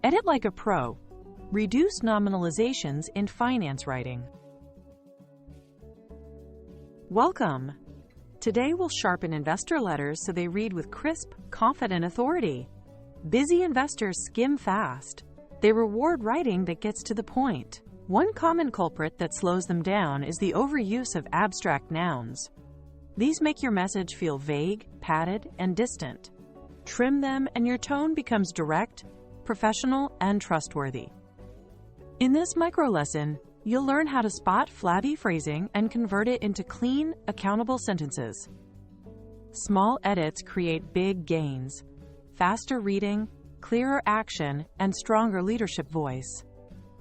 Edit like a pro. Reduce nominalizations in finance writing. Welcome! Today we'll sharpen investor letters so they read with crisp, confident authority. Busy investors skim fast. They reward writing that gets to the point. One common culprit that slows them down is the overuse of abstract nouns. These make your message feel vague, padded, and distant. Trim them and your tone becomes direct, professional, and trustworthy. In this micro lesson, you'll learn how to spot flabby phrasing and convert it into clean, accountable sentences. Small edits create big gains. Faster reading, clearer action, and stronger leadership voice.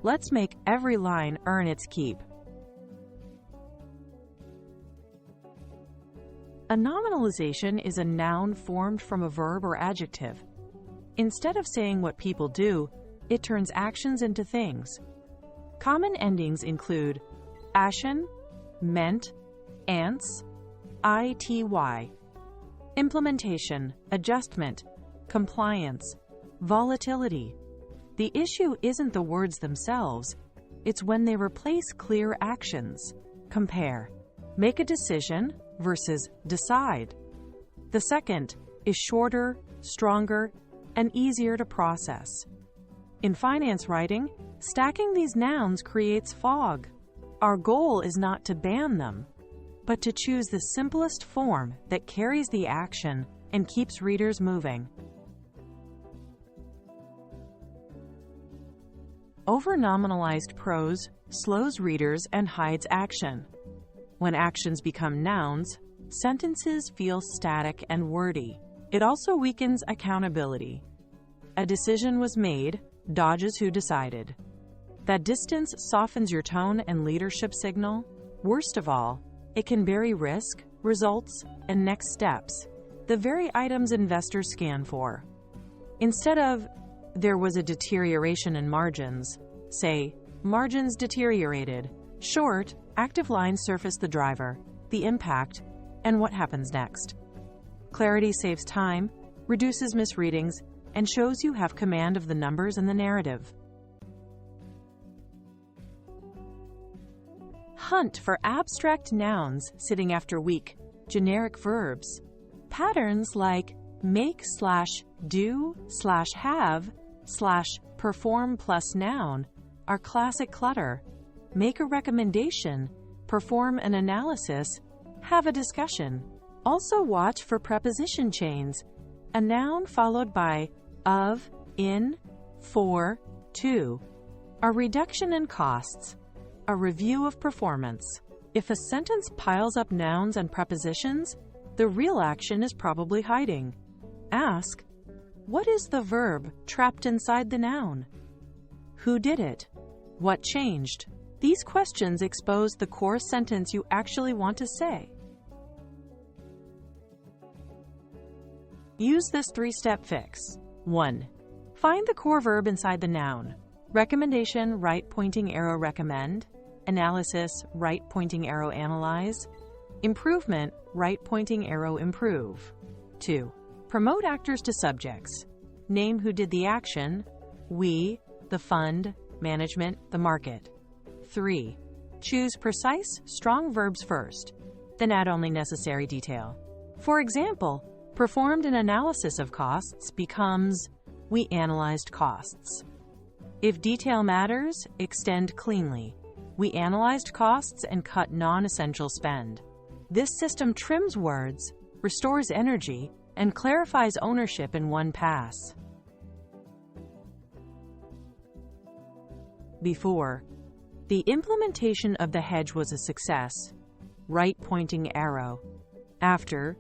Let's make every line earn its keep. A nominalization is a noun formed from a verb or adjective. Instead of saying what people do, it turns actions into things. Common endings include ashen, meant, ants, ity. Implementation, adjustment, compliance, volatility. The issue isn't the words themselves, it's when they replace clear actions. Compare. Make a decision versus decide. The second is shorter, stronger, and easier to process. In finance writing, stacking these nouns creates fog. Our goal is not to ban them, but to choose the simplest form that carries the action and keeps readers moving. Over-nominalized prose slows readers and hides action. When actions become nouns, sentences feel static and wordy. It also weakens accountability. A decision was made, dodges who decided. That distance softens your tone and leadership signal. Worst of all, it can bury risk, results, and next steps, the very items investors scan for. Instead of, there was a deterioration in margins, say, margins deteriorated. Short, active lines surface the driver, the impact, and what happens next. Clarity saves time, reduces misreadings, and shows you have command of the numbers and the narrative. Hunt for abstract nouns sitting after weak, generic verbs. Patterns like make/do/have/perform plus noun are classic clutter. Make a recommendation, perform an analysis, have a discussion. Also watch for preposition chains, a noun followed by of, in, for, to. A reduction in costs, a review of performance. If a sentence piles up nouns and prepositions, the real action is probably hiding. Ask, what is the verb trapped inside the noun? Who did it? What changed? These questions expose the core sentence you actually want to say. Use this three-step fix. 1. Find the core verb inside the noun. Recommendation, right pointing arrow recommend. Analysis, right pointing arrow analyze. Improvement, right pointing arrow improve. 2. Promote actors to subjects. Name who did the action, we, the fund, management, the market. 3. Choose precise, strong verbs first, then add only necessary detail. For example, performed an analysis of costs becomes, we analyzed costs. If detail matters, extend cleanly. We analyzed costs and cut non-essential spend. This system trims words, restores energy, and clarifies ownership in one pass. Before, the implementation of the hedge was a success. Right pointing arrow. After,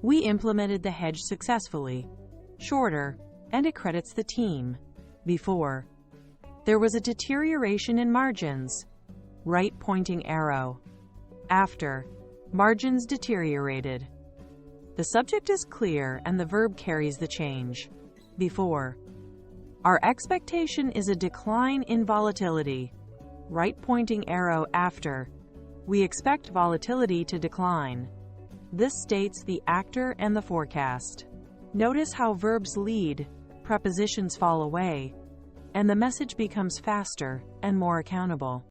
we implemented the hedge successfully. Shorter, and it credits the team. Before, there was a deterioration in margins. Right pointing arrow. After, margins deteriorated. The subject is clear and the verb carries the change. Before, our expectation is a decline in volatility. Right pointing arrow after, we expect volatility to decline. This states the actor and the forecast. Notice how verbs lead, prepositions fall away. and the message becomes faster and more accountable.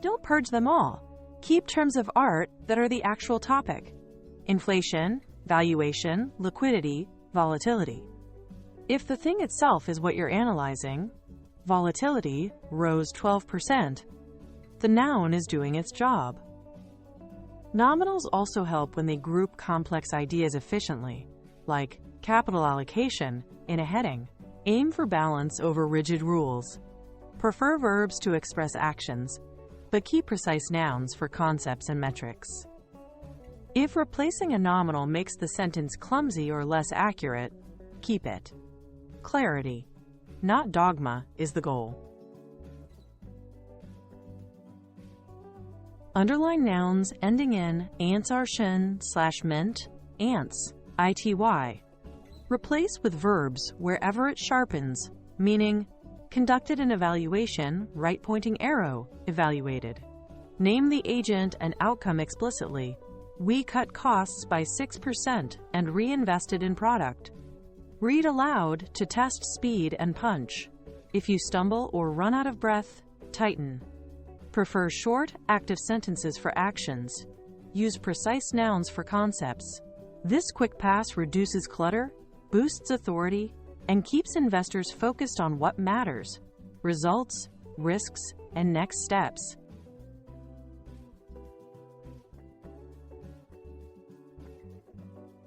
Don't purge them all. Keep terms of art that are the actual topic: inflation, valuation, liquidity, volatility. If the thing itself is what you're analyzing, volatility rose 12%, the noun is doing its job. Nominals also help when they group complex ideas efficiently, like capital allocation in a heading. Aim for balance over rigid rules. Prefer verbs to express actions, but keep precise nouns for concepts and metrics. If replacing a nominal makes the sentence clumsy or less accurate, keep it. Clarity, not dogma, is the goal. Underline nouns ending in /ment, ants, ity. Replace with verbs wherever it sharpens, meaning conducted an evaluation, right pointing arrow, evaluated. Name the agent and outcome explicitly. We cut costs by 6% and reinvested in product. Read aloud to test speed and punch. If you stumble or run out of breath, tighten. Prefer short, active sentences for actions. Use precise nouns for concepts. This quick pass reduces clutter, boosts authority, and keeps investors focused on what matters: results, risks, and next steps.